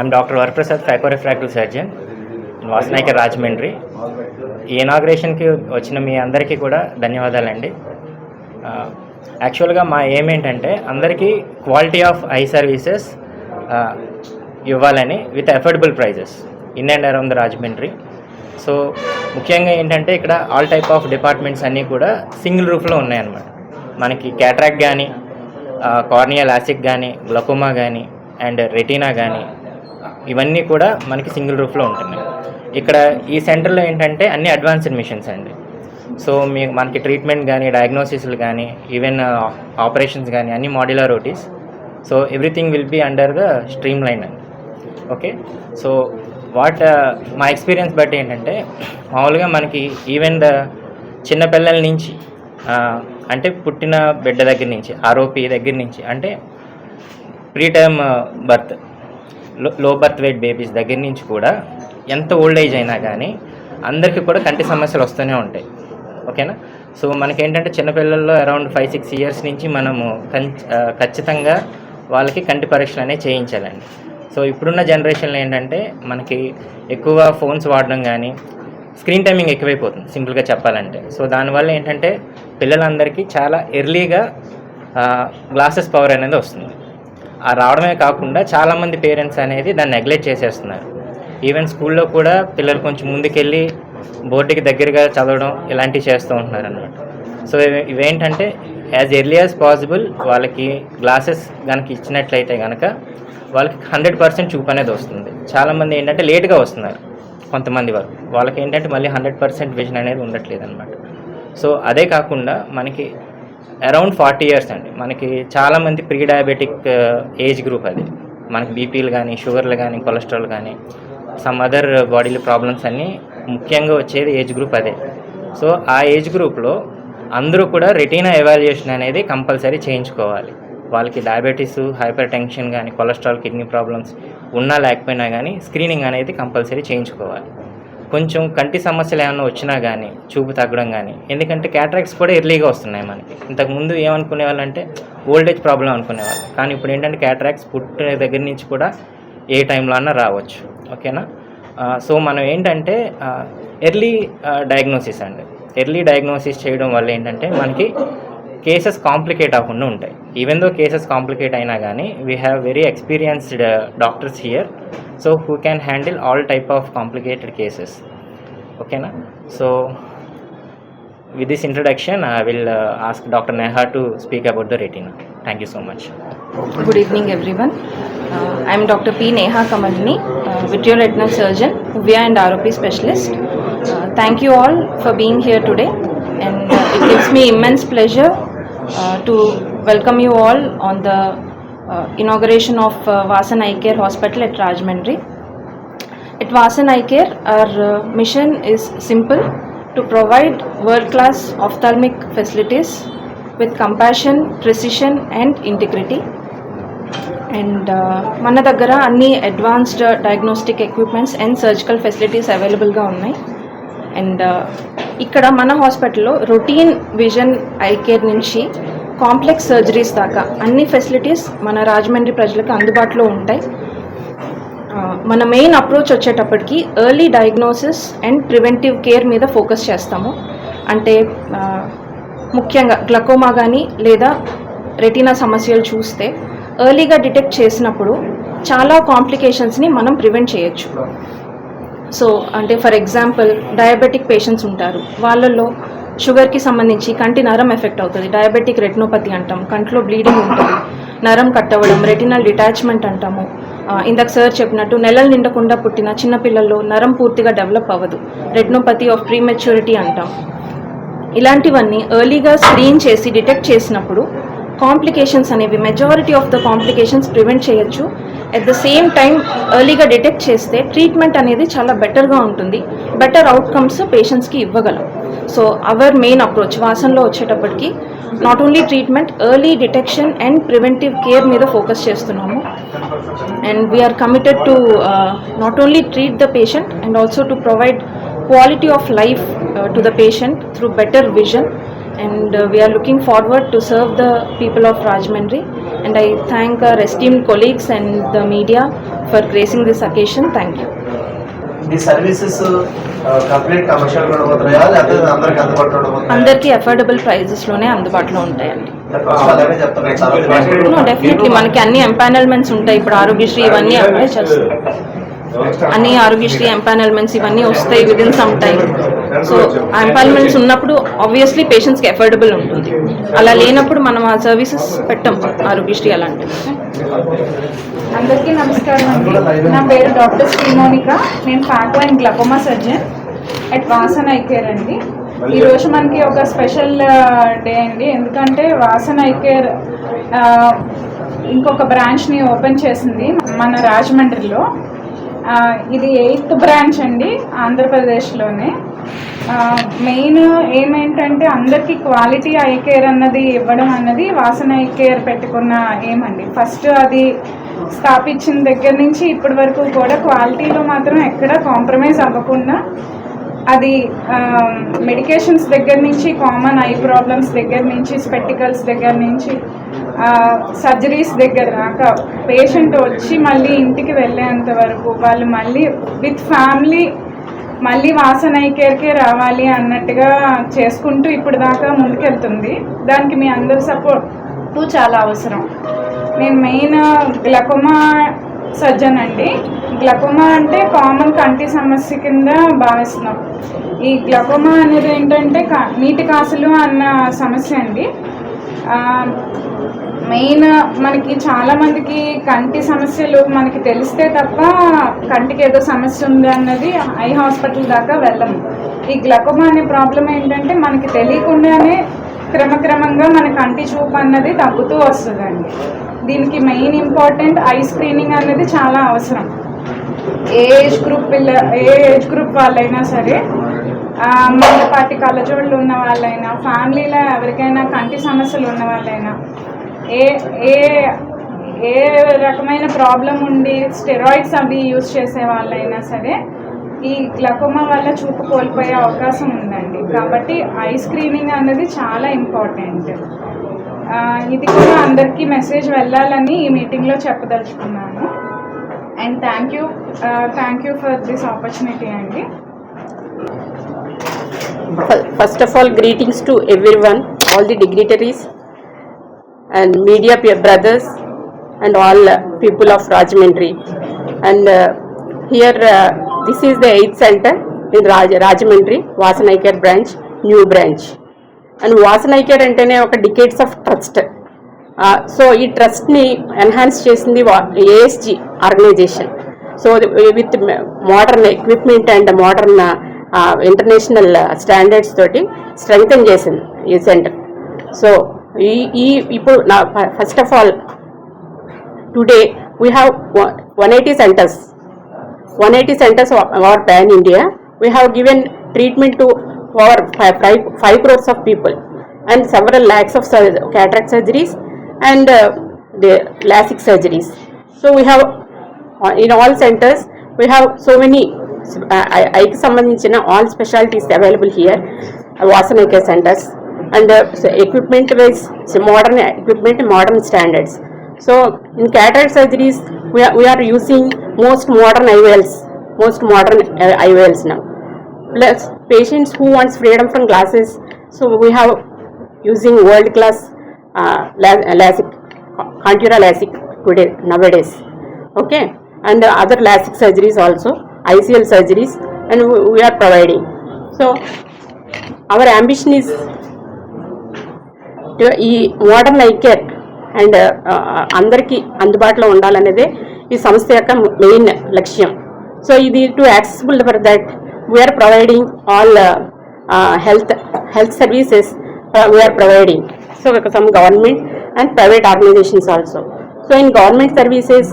I'm doctor Varaprasad, phacorefractive surgeon, Vasan Eye Care, Rajahmundry. ఈ ఇనాగ్రేషన్కి వచ్చిన మీ అందరికీ కూడా ధన్యవాదాలండి. యాక్చువల్గా మా ఏం ఏంటంటే అందరికీ క్వాలిటీ ఆఫ్ ఐ సర్వీసెస్ ఇవ్వాలని with affordable prices in and around the Rajahmundry. So ముఖ్యంగా ఏంటంటే ఇక్కడ ఆల్ టైప్ ఆఫ్ డిపార్ట్మెంట్స్ అన్నీ కూడా సింగిల్ రూఫ్లో ఉన్నాయన్నమాట. మనకి క్యాట్రాక్ట్ కానీ, కార్నియల్ లాసిక్ కానీ, గ్లకోమా కానీ అండ్ రెటీనా కానీ ఇవన్నీ కూడా మనకి సింగిల్ రూఫ్లో ఉంటున్నాయి. ఇక్కడ ఈ సెంటర్లో ఏంటంటే అన్ని అడ్వాన్స్డ్ మిషన్స్ అండి. సో మనకి ట్రీట్మెంట్ కానీ, డయాగ్నోసిస్లు కానీ, ఈవెన్ ఆపరేషన్స్ కానీ అన్ని modular OTs. So everything will be under the streamline అండి. ఓకే, సో మా ఎక్స్పీరియన్స్ బట్టి ఏంటంటే మామూలుగా మనకి ఈవెన్ ద చిన్నపిల్లల నుంచి అంటే పుట్టిన బిడ్డ దగ్గర నుంచి, ఆర్ఓపి దగ్గర నుంచి, అంటే pre term birth, low birth weight babies దగ్గర నుంచి కూడా ఎంత ఓల్డ్ ఏజ్ అయినా కానీ అందరికీ కూడా కంటి సమస్యలు వస్తూనే ఉంటాయి. ఓకేనా? సో మనకేంటంటే చిన్నపిల్లల్లో అరౌండ్ 5-6 ఇయర్స్ నుంచి మనము ఖచ్చితంగా వాళ్ళకి కంటి పరీక్షలు అనేవి చేయించాలండి. సో ఇప్పుడున్న జనరేషన్లో ఏంటంటే మనకి ఎక్కువ ఫోన్స్ వాడడం కానీ, స్క్రీన్ టైమింగ్ ఎక్కువైపోతుంది సింపుల్గా చెప్పాలంటే. సో దానివల్ల ఏంటంటే పిల్లలందరికీ చాలా ఎర్లీగా గ్లాసెస్ పవర్ అనేది వస్తుంది. రావడమే కాకుండా చాలామంది పేరెంట్స్ అనేది దాన్ని నెగ్లెక్ట్ చేసేస్తున్నారు. ఈవెన్ స్కూల్లో కూడా పిల్లలు కొంచెం ముందుకెళ్ళి బోర్డుకి దగ్గరగా చదవడం ఇలాంటివి చేస్తూ ఉంటున్నారు అన్నమాట. సో ఇవేంటంటే యాజ్ ఎర్లీ యాజ్ పాసిబుల్ వాళ్ళకి గ్లాసెస్ కనుక ఇచ్చినట్లయితే కనుక వాళ్ళకి 100% చూపు అనేది వస్తుంది. చాలామంది ఏంటంటే లేట్గా వస్తున్నారు, కొంతమంది వరకు వాళ్ళకి ఏంటంటే మళ్ళీ 100% విజన్ అనేది ఉండట్లేదు అనమాట. సో అదే కాకుండా మనకి అరౌండ్ 40 ఇయర్స్ అండి, మనకి చాలామంది ప్రీ డయాబెటిక్ ఏజ్ గ్రూప్. అది మనకి బీపీలు కానీ, షుగర్లు కానీ, కొలెస్ట్రాల్ కానీ, సమ్ అదర్ బాడీలో ప్రాబ్లమ్స్ అన్నీ ముఖ్యంగా వచ్చేది ఏజ్ గ్రూప్ అదే. సో ఆ ఏజ్ గ్రూప్లో అందరూ కూడా రెటీనా ఎవాల్యుయేషన్ అనేది కంపల్సరీ చేయించుకోవాలి. వాళ్ళకి డయాబెటీస్, హైపర్ టెన్షన్ కానీ, కొలెస్ట్రాల్, కిడ్నీ ప్రాబ్లమ్స్ ఉన్నా లేకపోయినా కానీ స్క్రీనింగ్ అనేది కంపల్సరీ చేయించుకోవాలి. కొంచెం కంటి సమస్యలు ఏమైనా వచ్చినా కానీ, చూపు తగ్గడం కానీ, ఎందుకంటే క్యాట్రాక్ట్స్ కూడా ఎర్లీగా వస్తున్నాయి మనకి. ఇంతకుముందు ఏమనుకునే వాళ్ళు అంటే ఓల్డేజ్ ప్రాబ్లం అనుకునేవాళ్ళు, కానీ ఇప్పుడు ఏంటంటే క్యాట్రాక్ట్స్ పుట్టిన దగ్గర నుంచి కూడా ఏ టైంలో అన్నా రావచ్చు. ఓకేనా? సో మనం ఏంటంటే ఎర్లీ డయాగ్నోసిస్ అండి. ఎర్లీ డయాగ్నోసిస్ చేయడం వల్ల ఏంటంటే మనకి కేసెస్ కాంప్లికేట్ అవ్వకుండా ఉంటాయి. ఈవెన్ దో కేసెస్ కాంప్లికేట్ అయినా కానీ we have very experienced doctors here, so who can handle all type of complicated cases. ఓకేనా? So with this introduction I will ask Dr. Neha to speak about the retina. Thank you so much. Good evening everyone. I am Dr. P. Neha Kamalini, vitreoretinal surgeon, uvea and ROP specialist. Thank you all for being here today, and it gives me immense pleasure to welcome you all on the inauguration of Vasan Eye Care Hospital at Rajahmundry. At Vasan Eye Care, our mission is simple: to provide world-class ophthalmic facilities with compassion, precision and integrity. And మన దగ్గర అన్ని advanced diagnostic equipments and surgical facilities అవైలబుల్గా ఉన్నాయి. And ఇక్కడ మన హాస్పిటల్లో routine vision I care నుంచి complex surgeries దాకా అన్ని ఫెసిలిటీస్ మన రాజమండ్రి ప్రజలకు అందుబాటులో ఉంటాయి. మన మెయిన్ అప్రోచ్ వచ్చేటప్పటికి early diagnosis and preventive care మీద ఫోకస్ చేస్తాము. అంటే ముఖ్యంగా గ్లకోమా కానీ లేదా రెటీనా సమస్యలు చూస్తే ఎర్లీగా డిటెక్ట్ చేసినప్పుడు చాలా కాంప్లికేషన్స్ని మనం ప్రివెంట్ చేయొచ్చు. సో అంటే ఫర్ ఎగ్జాంపుల్ డయాబెటిక్ పేషెంట్స్ ఉంటారు, వాళ్ళల్లో షుగర్కి సంబంధించి కంటి నరం ఎఫెక్ట్ అవుతుంది, డయాబెటిక్ రెటినోపతి అంటాం, కంట్లో బ్లీడింగ్ ఉంటుంది, నరం కట్ అవ్వడం, రెటినల్ డిటాచ్మెంట్ అంటాము. ఇందాక సార్ చెప్పినట్టు నెలలు నిండకుండా పుట్టిన చిన్నపిల్లల్లో నరం పూర్తిగా డెవలప్ అవ్వదు, రెటినోపతి ఆఫ్ ప్రీమెచ్యూరిటీ అంటాం. ఇలాంటివన్నీ ఎర్లీగా స్క్రీన్ చేసి డిటెక్ట్ చేసినప్పుడు కాంప్లికేషన్స్ అనేవి, majority of the complications prevent చేయొచ్చు. అట్ ద సేమ్ టైం ఎర్లీగా డిటెక్ట్ చేస్తే ట్రీట్మెంట్ అనేది చాలా బెటర్గా ఉంటుంది, బెటర్ అవుట్కమ్స్ పేషెంట్స్కి ఇవ్వగలం. సో అవర్ మెయిన్ అప్రోచ్ వాసన్లో వచ్చేటప్పటికి not only treatment, early detection and preventive care మీద ఫోకస్ చేస్తున్నాము. And we are committed to not only treat the patient and also to provide quality of life to the patient through better vision, and we are looking forward to serve the people of Rajahmundry. And I thank our esteemed colleagues and the media for gracing this occasion. Thank you. ఈ services complete commercial గా ఉండబోతున్నాయా లేకపోతే అందరికి అందుబాటులో ఉండబోతున్నాయా? అందరికీ affordable ప్రైజెస్లోనే అందుబాటులో ఉంటాయండి. అలాగే చెప్తున్నారు. డెఫినెట్లీ మనకి అన్ని ఎంపానల్మెంట్స్ ఉంటాయి. ఇప్పుడు ఆరోగ్యశ్రీ ఇవన్నీ అప్లై చేస్తాం. అన్ని ఆరోగ్యశ్రీ ఎంపానల్మెంట్స్ ఇవన్నీ వస్తాయి విదిన్ సమ్ టైం. సో ఆ ఎంపానల్మెంట్స్ ఉన్నప్పుడు ఆబ్వియస్లీ పేషెంట్స్కి అఫోర్డబుల్ ఉంటుంది. అలా లేనప్పుడు మనం ఆ సర్వీసెస్ పెట్టాం ఆరోగ్యశ్రీ అలాంటివి. అందరికీ నమస్కారం అండి. నా పేరు డాక్టర్ శ్రీమోనిక. నేను phaco and glaucoma surgeon at Vasan I care అండి. ఈరోజు మనకి ఒక స్పెషల్ డే అండి. ఎందుకంటే వాసన్ ఐ కేర్ ఇంకొక బ్రాంచ్ని ఓపెన్ చేసింది మన రాజమండ్రిలో. ఇది 8th బ్రాంచ్ అండి ఆంధ్రప్రదేశ్లోనే. మెయిన్ ఏమేంటంటే అందరికీ క్వాలిటీ ఐ కేర్ అన్నది ఇవ్వడం అన్నది వాసన ఐ కేర్ పెట్టుకున్న ఏమండి. ఫస్ట్ అది స్థాపించిన దగ్గర నుంచి ఇప్పటి వరకు కూడా క్వాలిటీలో మాత్రం ఎక్కడ కాంప్రమైజ్ అవ్వకుండా అది మెడికేషన్స్ దగ్గర నుంచి కామన్ ఐ ప్రాబ్లమ్స్ దగ్గర నుంచి స్పెక్టికల్స్ దగ్గర నుంచి సర్జరీస్ దగ్గర దాకా పేషెంట్ వచ్చి మళ్ళీ ఇంటికి వెళ్ళేంత వరకు వాళ్ళు మళ్ళీ విత్ ఫ్యామిలీ మళ్ళీ వాసన ఐ కేర్కే రావాలి అన్నట్టుగా చేసుకుంటూ ఇప్పుడు దాకా ముందుకెళ్తుంది. దానికి మీ అందరి సపోర్టు చాలా అవసరం. నేను మెయిన్ గ్లకోమా సర్జన్ అండి. గ్లకోమా అంటే కామన్ కంటి సమస్య కింద భావిస్తున్నాం. ఈ గ్లకోమా అనేది ఏంటంటే నీటి కాసులు అన్న సమస్య అండి. మెయిన్ మనకి చాలామందికి కంటి సమస్యలు మనకి తెలిస్తే తప్ప కంటికి ఏదో సమస్య ఉంది అన్నది ఐ హాస్పిటల్ దాకా వెళ్ళము. ఈ గ్లకోమా అనే ప్రాబ్లం ఏంటంటే మనకి తెలియకుండానే క్రమక్రమంగా మన కంటి చూపు అన్నది తగ్గుతూ వస్తుందండి. దీనికి మెయిన్ ఇంపార్టెంట్ ఐ స్క్రీనింగ్ అనేది చాలా అవసరం. ఏ ఏజ్ గ్రూప్ వాళ్ళైనా సరే, మందపాటి కళ్ళజోళ్ళు ఉన్న వాళ్ళైనా, ఫ్యామిలీలో ఎవరికైనా కంటి సమస్యలు ఉన్న వాళ్ళైనా, ఏ ఏ ఏ రకమైన ప్రాబ్లం ఉండి స్టెరాయిడ్స్ అవి యూజ్ చేసే వాళ్ళైనా సరే ఈ గ్లకోమా వల్ల చూపు కోల్పోయే అవకాశం ఉందండి. కాబట్టి ఐ స్క్రీనింగ్ అనేది చాలా ఇంపార్టెంట్. ఇది కూడా అందరికీ మెసేజ్ వెళ్ళాలని ఈ మీటింగ్లో చెప్పదలుచుకున్నాను. And thank you for this opportunity అండి. First of all, greetings to everyone, all the dignitaries and media brothers and all people of Rajahmundry. And here this is the 8th center in Rajahmundry, Vasan Eye Care branch, new branch. And Vasan Eye Care antene oka decades of trust. So ee trust ni enhance chesindi ASG organization. So with modern equipment and modern international standards తోటి strengthen చేసింది ఈ centre. So ఇప్పుడు నా first of all today we have 180 centers. 180 centers are pan India. We have given treatment to over 5 crores of people and several lakhs of cataract surgeries and the LASIK surgeries. So we have in all centers we have so many ఐకి సంబంధించిన all specialities available here Vasan I care centres and equipment wise modern equipment modern standards. So in cataract surgeries we are using most modern IOLs now. Plus patients who wants freedom from glasses, so we have using world class LASIK, Contura LASIK today nowadays. Okay, and other LASIK surgeries also, ICL surgeries, and we are providing. So our ambition is to ఈ modern I care and అందరికీ అందుబాటులో ఉండాలనేదే ఈ సంస్థ యొక్క main లక్ష్యం. So ఇది to accessible for that we are providing all health services we are providing. So some government and private organizations also. So in government services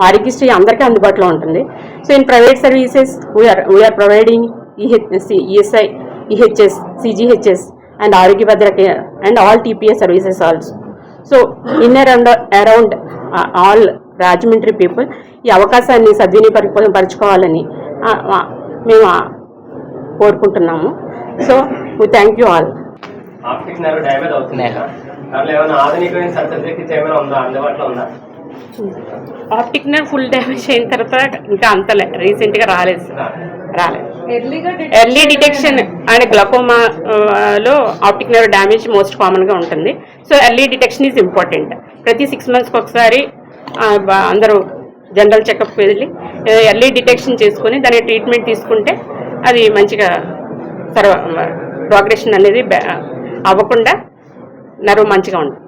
Aarogyasri అందరికీ అందుబాటులో ఉంటుంది. So in private services we're providing ESI, EHS, CGHS and Arogya Bhadra care and all TPS services also. So in around all Rajahmundry people ఈ అవకాశాన్ని సద్వినియోగపరచుకోవాలని మేము కోరుకుంటున్నాము. So we thank you all. Optic nerve damage అవుతుంది. దాంట్లో ఏమైనా ఆధునికమైన సర్జరీకి ఏమైనా ఉందా, అందుబాటులో ఉందా? ఆప్టిక్ నర్వ్ ఫుల్ డ్యామేజ్ అయిన తర్వాత ఇంకా అంత రీసెంట్గా రాలేదు. ఎర్లీ డిటెక్షన్ అండ్ గ్లకోమాలో ఆప్టిక్ నర్వ్ డ్యామేజ్ మోస్ట్ కామన్గా ఉంటుంది. So early detection is important. ప్రతి 6 monthsకి ఒకసారి అందరూ జనరల్ చెకప్కి వెళ్ళి ఎర్లీ డిటెక్షన్ చేసుకుని దాని ట్రీట్మెంట్ తీసుకుంటే అది మంచిగా ప్రోగ్రెషన్ అనేది అవ్వకుండా నర్వ్ మంచిగా ఉంటుంది.